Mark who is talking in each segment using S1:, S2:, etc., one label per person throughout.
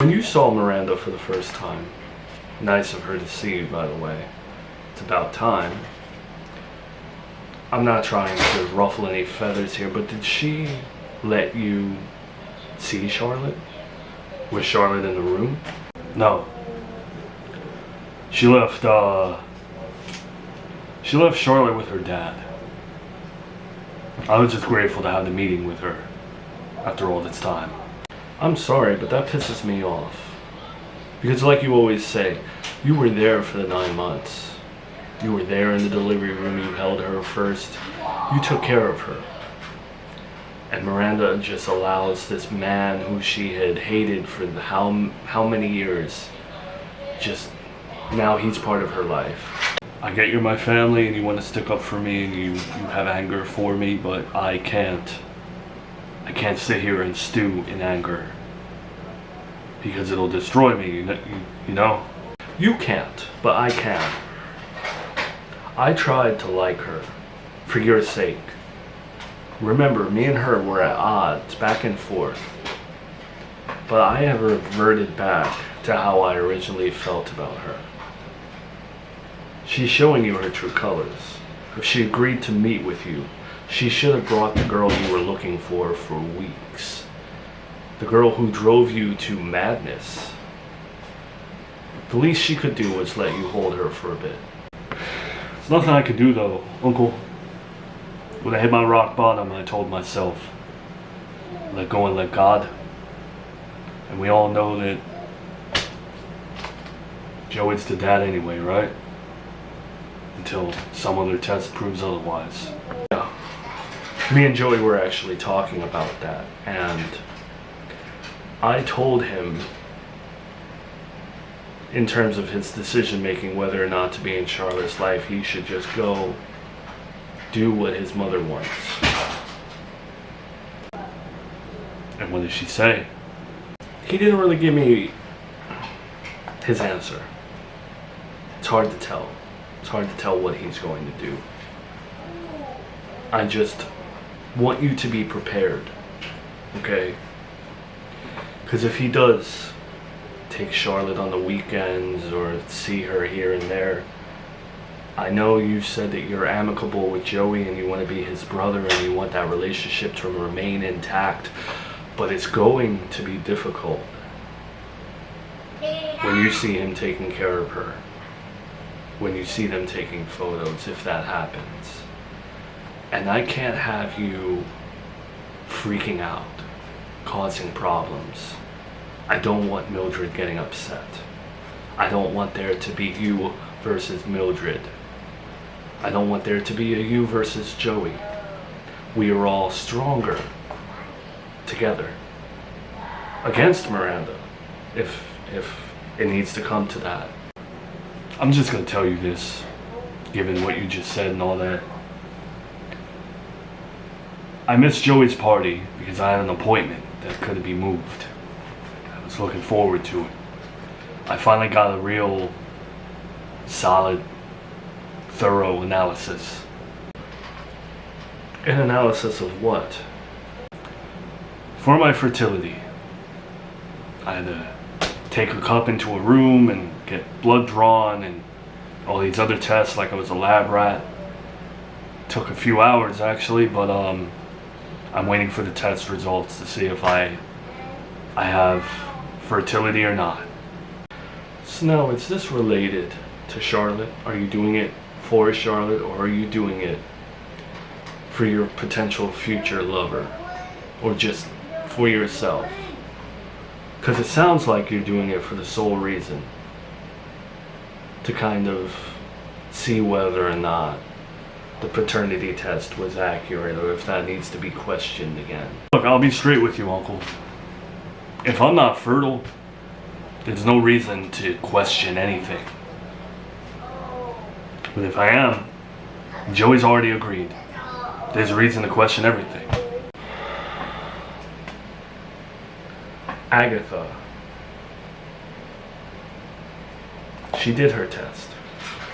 S1: When you saw Miranda for the first time, nice of her to see you, by the way. It's about time. I'm not trying to ruffle any feathers here, but did she let you see Charlotte? Was Charlotte in the room? No. She left Charlotte with her dad. I was just grateful to have the meeting with her after all this time. I'm sorry, but that pisses me off. Because like you always say, you were there for the 9 months. You were there in the delivery room, you held her first. You took care of her. And Miranda just allows this man who she had hated for how many years, just now he's part of her life. I get you're my family and you want to stick up for me and you have anger for me, but I can't sit here and stew in anger because it'll destroy me, you know? You can't, but I can. I tried to like her for your sake. Remember, me and her were at odds, back and forth. But I have reverted back to how I originally felt about her. She's showing you her true colors. If she agreed to meet with you, she should have brought the girl you were looking for weeks. The girl who drove you to madness. The least she could do was let you hold her for a bit. There's nothing I could do though, Uncle. When I hit my rock bottom, I told myself, let go and let God. And we all know that Joey's the dad anyway, right? Until some other test proves otherwise. Yeah. Me and Joey were actually talking about that, and I told him, in terms of his decision making whether or not to be in Charlotte's life, he should just go do what his mother wants. And what did she say? He didn't really give me his answer. It's hard to tell. It's hard to tell what he's going to do. I just want you to be prepared, okay? Because if he does take Charlotte on the weekends or see her here and there, I know you said that you're amicable with Joey and you want to be his brother and you want that relationship to remain intact, but it's going to be difficult when you see him taking care of her, when you see them taking photos, if that happens. And I can't have you freaking out, causing problems. I don't want Mildred getting upset. I don't want there to be you versus Mildred. I don't want there to be a you versus Joey. We are all stronger together against Miranda if it needs to come to that. I'm just gonna tell you this, given what you just said and all that. I missed Joey's party because I had an appointment that couldn't be moved. I was looking forward to it. I finally got a real solid, thorough analysis. An analysis of what? For my fertility. I had to take a cup into a room and get blood drawn and all these other tests like I was a lab rat. Took a few hours actually, but I'm waiting for the test results to see if I have fertility or not. So now, is this related to Charlotte? Are you doing it for Charlotte, or are you doing it for your potential future lover, or just for yourself? Because it sounds like you're doing it for the sole reason to kind of see whether or not the paternity test was accurate, or if that needs to be questioned again. Look, I'll be straight with you, Uncle. If I'm not fertile, there's no reason to question anything. But if I am, Joey's already agreed. There's a reason to question everything. Agatha, she did her test.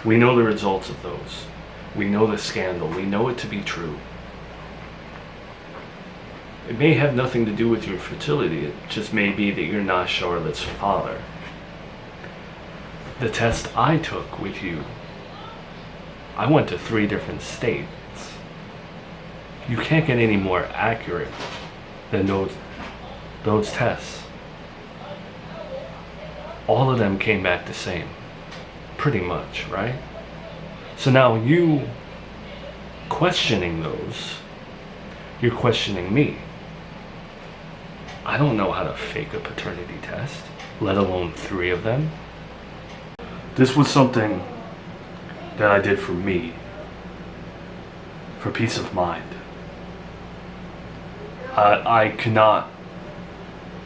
S1: We know the results of those. We know the scandal. We know it to be true. It may have nothing to do with your fertility. It just may be that you're not Charlotte's father. The test I took with you, I went to 3 different states. You can't get any more accurate than those tests. All of them came back the same, pretty much, right? So now you questioning those, you're questioning me. I don't know how to fake a paternity test, let alone 3 of them. This was something that I did for me, for peace of mind. I cannot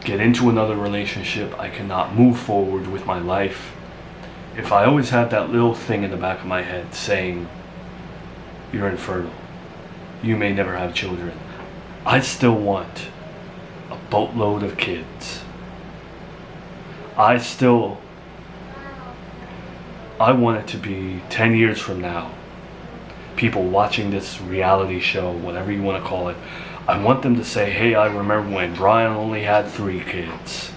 S1: get into another relationship. I cannot move forward with my life if I always have that little thing in the back of my head saying, you're infertile, you may never have children. I still want a boatload of kids. I want it to be 10 years from now, people watching this reality show, whatever you want to call it, I want them to say, hey, I remember when Brian only had 3 kids.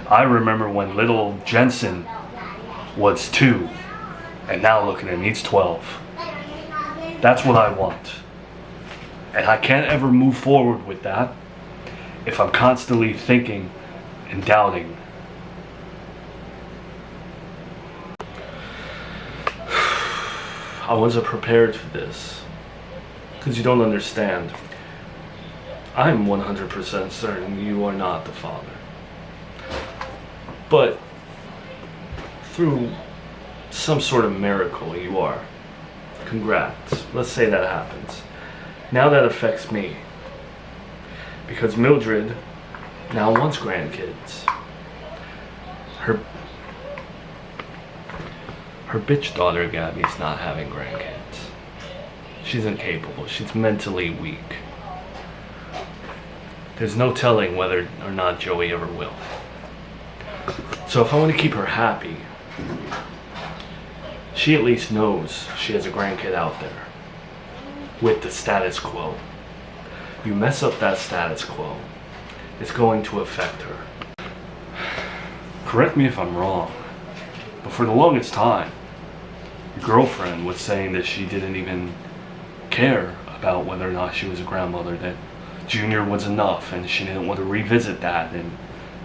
S1: I remember when little Jensen was 2, and now look at him, he's 12. That's what I want. And I can't ever move forward with that if I'm constantly thinking and doubting. I wasn't prepared for this, because you don't understand. I'm 100% certain you are not the father. But through some sort of miracle, you are. Congrats. Let's say that happens. Now that affects me, because Mildred now wants grandkids. Her bitch daughter Gabby's not having grandkids. She's incapable. She's mentally weak. There's no telling whether or not Joey ever will. So if I want to keep her happy, she at least knows she has a grandkid out there with the status quo. You mess up that status quo, it's going to affect her. Correct me if I'm wrong, but for the longest time, your girlfriend was saying that she didn't even care about whether or not she was a grandmother, that Junior was enough and she didn't want to revisit that, and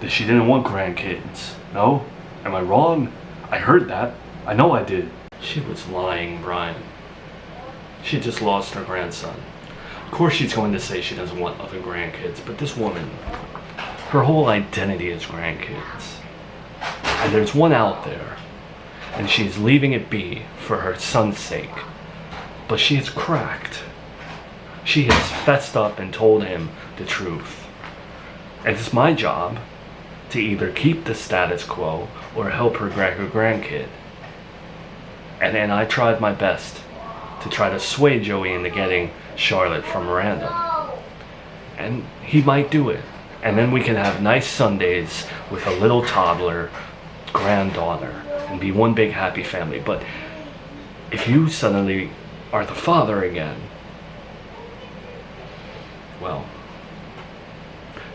S1: that she didn't want grandkids. No? Am I wrong? I heard that. I know I did. She was lying, Brian. She just lost her grandson. Of course she's going to say she doesn't want other grandkids, but this woman, her whole identity is grandkids. And there's one out there, and she's leaving it be for her son's sake. But she is cracked. She has fessed up and told him the truth. And it's my job to either keep the status quo or help her grandkid. And I tried my best to try to sway Joey into getting Charlotte from Miranda. And he might do it. And then we can have nice Sundays with a little toddler granddaughter and be one big happy family. But if you suddenly are the father again, well,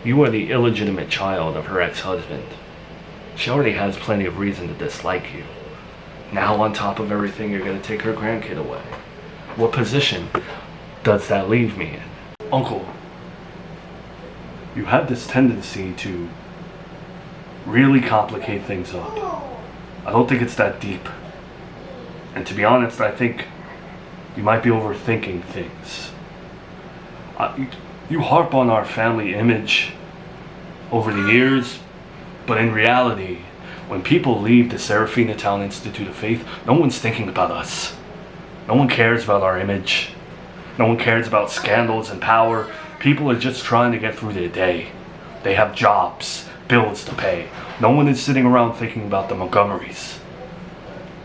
S1: you are the illegitimate child of her ex-husband. She already has plenty of reason to dislike you. Now on top of everything, you're going to take her grandkid away. What position does that leave me in? Uncle, you have this tendency to really complicate things up. I don't think it's that deep. And to be honest, I think you might be overthinking things. You harp on our family image over the years, but in reality, when people leave the Serafina Town Institute of Faith, no one's thinking about us. No one cares about our image. No one cares about scandals and power. People are just trying to get through their day. They have jobs, bills to pay. No one is sitting around thinking about the Montgomerys.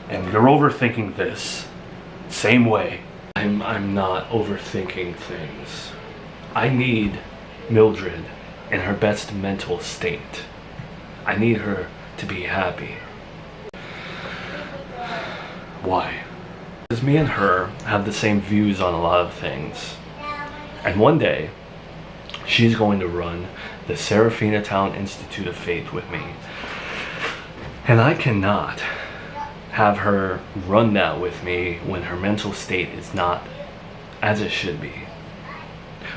S1: And you're overthinking this. Same way. I'm not overthinking things. I need Mildred in her best mental state. I need her to be happy. Why? Because me and her have the same views on a lot of things. And one day, She's going to run the Serafina Town Institute of Faith with me. And I cannot have her run that with me when her mental state is not as it should be.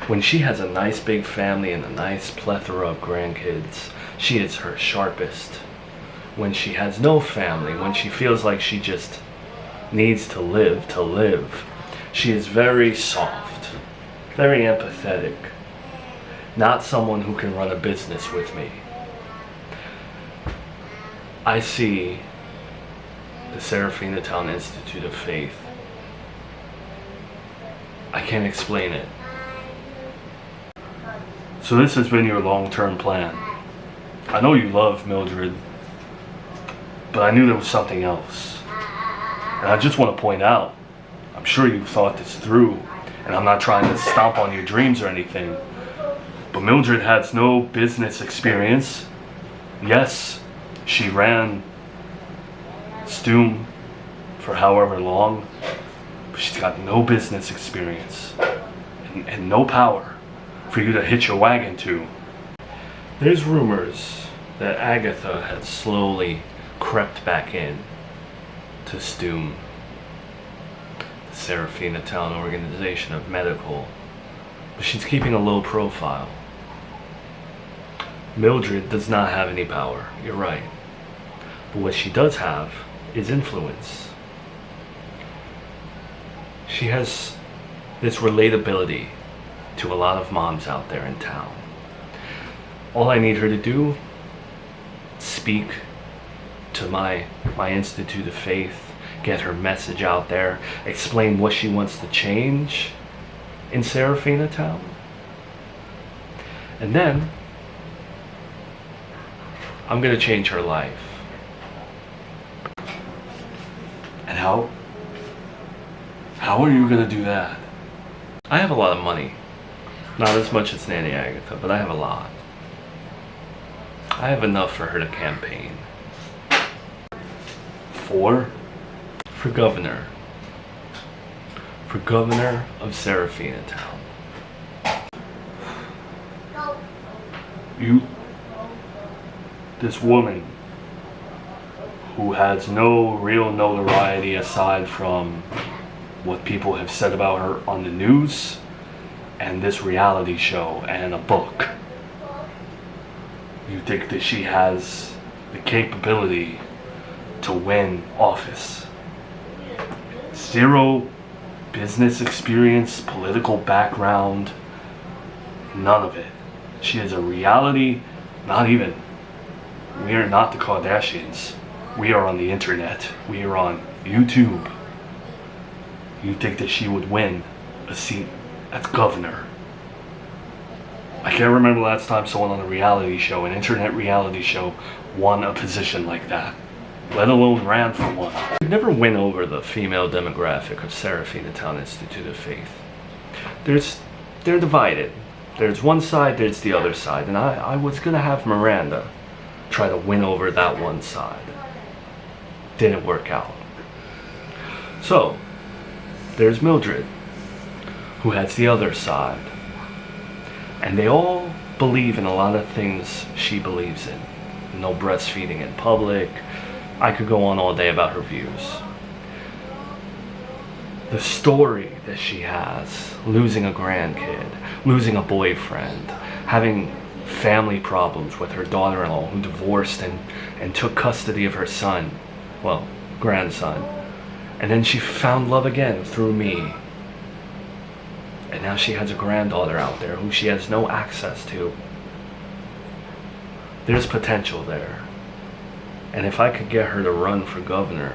S1: When she has a nice big family and a nice plethora of grandkids, she is her sharpest. When she has no family, when she feels like she just needs to live, she is very soft, very empathetic, not someone who can run a business with me. I see the Serafina Town Institute of Faith. I can't explain it. So this has been your long-term plan. I know you love Mildred, but I knew there was something else. And I just want to point out, I'm sure you thought this through, and I'm not trying to stomp on your dreams or anything, but Mildred has no business experience. Yes, she ran Stoom for however long, but she's got no business experience and no power for you to hitch your wagon to. There's rumors that Agatha has slowly crept back in to Stoom, the Serafina Town Organization of Medical, but she's keeping a low profile. Mildred does not have any power, you're right. But what she does have is influence. She has this relatability to a lot of moms out there in town. All I need her to do, speak to my Institute of Faith, get her message out there, explain what she wants to change in Serafina Town. And then I'm gonna change her life. And how are you gonna do that? I have a lot of money. Not as much as Nanny Agatha, but I have a lot. I have enough for her to campaign. For governor. For governor of Serafina Town. This woman who has no real notoriety aside from what people have said about her on the news and this reality show and a book. You think that she has the capability to win office? Zero business experience, political background, none of it. She is a reality, not even. We are not the Kardashians. We are on the internet. We are on YouTube. You think that she would win a seat as governor? I can't remember the last time someone on a reality show, an internet reality show, won a position like that, let alone ran for one. You'd never win over the female demographic of Serafina Town Institute of Faith. They're divided. There's one side, there's the other side, and I was gonna have Miranda try to win over that one side. Didn't work out. So, there's Mildred, who has the other side. And they all believe in a lot of things she believes in. No breastfeeding in public. I could go on all day about her views. The story that she has, losing a grandkid, losing a boyfriend, having family problems with her daughter-in-law who divorced and took custody of her son, well, grandson. And then she found love again through me. And now she has a granddaughter out there who she has no access to. There's potential there. And if I could get her to run for governor,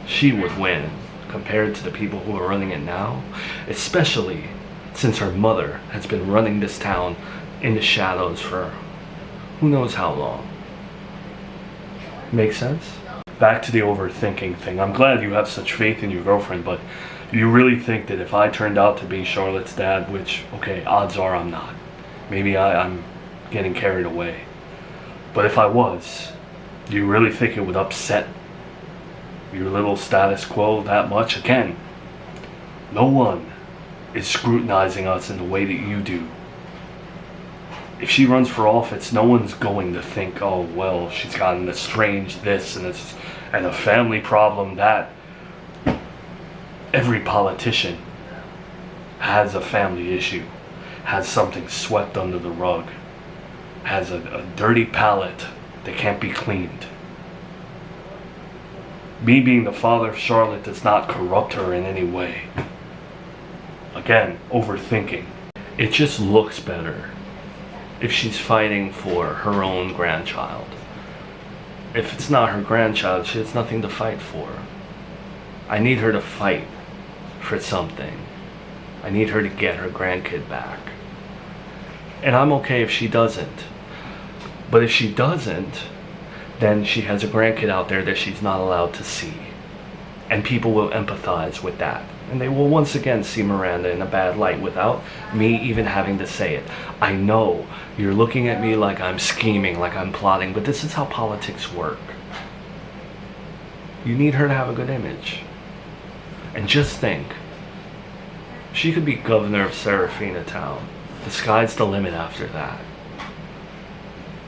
S1: she would win compared to the people who are running it now, especially since her mother has been running this town in the shadows for who knows how long. Make sense? Back to the overthinking thing. I'm glad you have such faith in your girlfriend, but you really think that if I turned out to be Charlotte's dad, which, okay, odds are I'm not. Maybe I'm getting carried away. But if I was, do you really think it would upset your little status quo that much? Again, no one is scrutinizing us in the way that you do. If she runs for office, no one's going to think, oh, well, she's got an estranged this and a family problem that. Every politician has a family issue, has something swept under the rug, has a dirty palate that can't be cleaned. Me being the father of Charlotte does not corrupt her in any way. Again, overthinking. It just looks better if she's fighting for her own grandchild. If it's not her grandchild, she has nothing to fight for. I need her to fight for something. I need her to get her grandkid back. And I'm okay if she doesn't. But if she doesn't, then she has a grandkid out there that she's not allowed to see. And people will empathize with that. And they will once again see Miranda in a bad light without me even having to say it. I know you're looking at me like I'm scheming, like I'm plotting, but this is how politics work. You need her to have a good image. And just think, she could be governor of Serafina Town. The sky's the limit after that.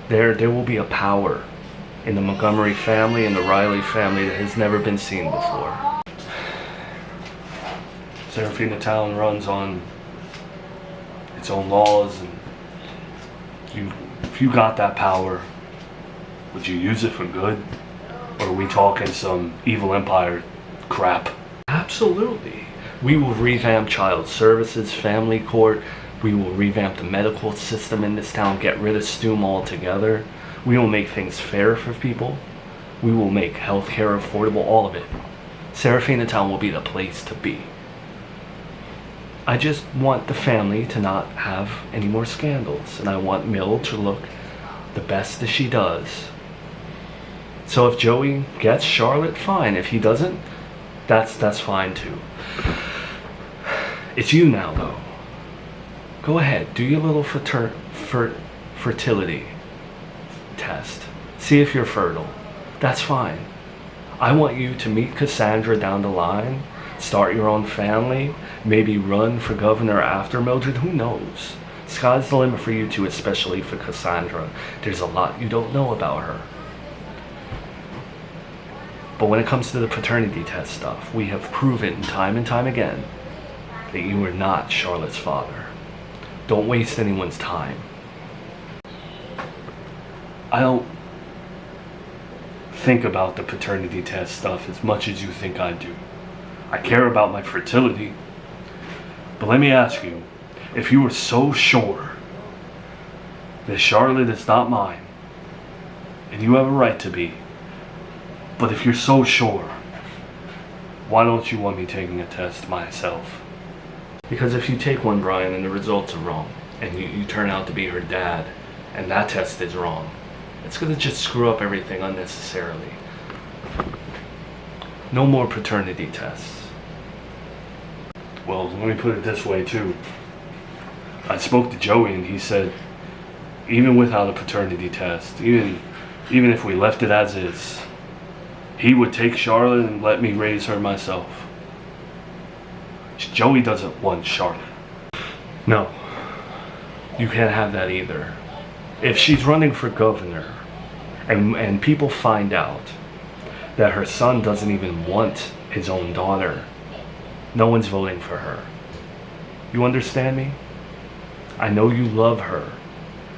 S1: There will be a power in the Montgomery family and the Riley family that has never been seen before. Serafina Town runs on its own laws, and if you got that power, would you use it for good? Or are we talking some evil empire crap? Absolutely. We will revamp child services, family court. We will revamp the medical system in this town, get rid of STUM altogether. We will make things fair for people. We will make healthcare affordable, all of it. Serafina Town will be the place to be. I just want the family to not have any more scandals, and I want Mill to look the best that she does. So if Joey gets Charlotte, fine. If he doesn't, that's fine too. It's you now, though. Go ahead, do your little fertility test. See if you're fertile. That's fine. I want you to meet Cassandra down the line, start your own family, maybe run for governor after Mildred. Who knows? Sky's the limit for you two, especially for Cassandra. There's a lot you don't know about her. But when it comes to the paternity test stuff, we have proven time and time again that you are not Charlotte's father. Don't waste anyone's time. I don't think about the paternity test stuff as much as you think I do. I care about my fertility. But let me ask you, if you were so sure that Charlotte is not mine, and you have a right to be, but if you're so sure, why don't you want me taking a test myself? Because if you take one, Brian, and the results are wrong, and you turn out to be her dad, and that test is wrong, it's going to just screw up everything unnecessarily. No more paternity tests. Well, let me put it this way too. I spoke to Joey and he said, even without a paternity test, even if we left it as is, he would take Charlotte and let me raise her myself. Joey doesn't want Charlotte. No, you can't have that either. If she's running for governor and people find out that her son doesn't even want his own daughter, no one's voting for her. You understand me? I know you love her,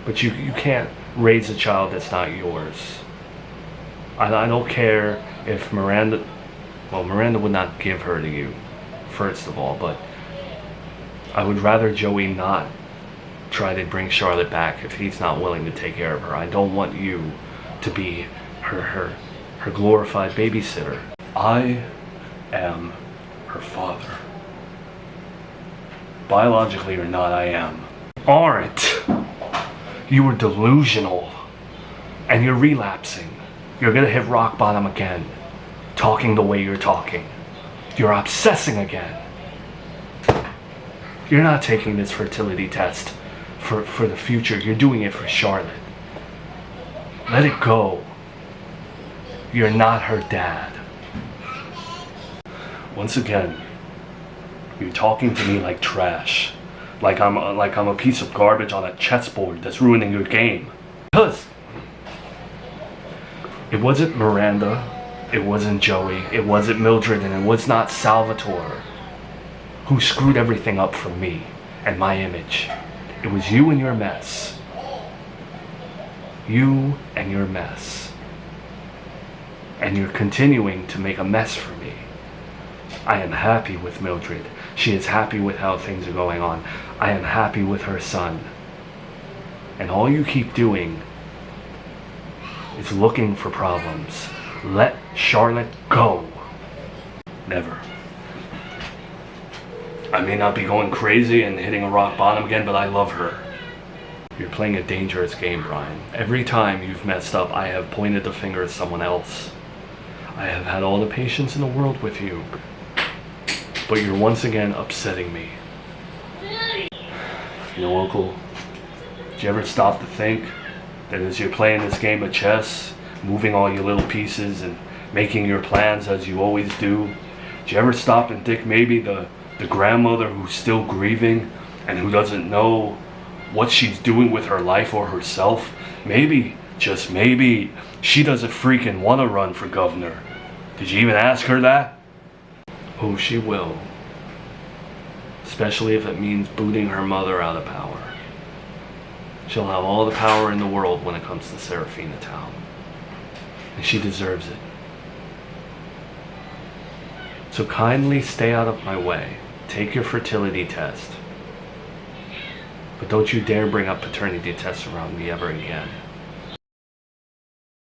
S1: but you can't raise a child that's not yours. I don't care if Miranda would not give her to you, first of all, but I would rather Joey not try to bring Charlotte back if he's not willing to take care of her. I don't want you to be her glorified babysitter. I am her father. Biologically or not, I am. Aren't. You were delusional. And you're relapsing. You're gonna hit rock bottom again. Talking the way you're talking. You're obsessing again. You're not taking this fertility test for the future. You're doing it for Charlotte. Let it go. You're not her dad. Once again, you're talking to me like trash. Like I'm a piece of garbage on a chessboard that's ruining your game. Because it wasn't Miranda, it wasn't Joey, it wasn't Mildred, and it was not Salvatore who screwed everything up for me and my image. It was you and your mess. You and your mess. And you're continuing to make a mess for me. I am happy with Mildred. She is happy with how things are going on. I am happy with her son. And all you keep doing is looking for problems. Let Charlotte go. Never. I may not be going crazy and hitting a rock bottom again, but I love her. You're playing a dangerous game, Brian. Every time you've messed up, I have pointed the finger at someone else. I have had all the patience in the world with you, but you're once again upsetting me. You know, Uncle, did you ever stop to think that as you're playing this game of chess, moving all your little pieces and making your plans as you always do, did you ever stop and think maybe the grandmother who's still grieving and who doesn't know what she's doing with her life or herself, maybe, just maybe, she doesn't freaking want to run for governor? Did you even ask her that? Oh, she will. Especially if it means booting her mother out of power. She'll have all the power in the world when it comes to Serafina Town. And she deserves it. So kindly stay out of my way. Take your fertility test. But don't you dare bring up paternity tests around me ever again.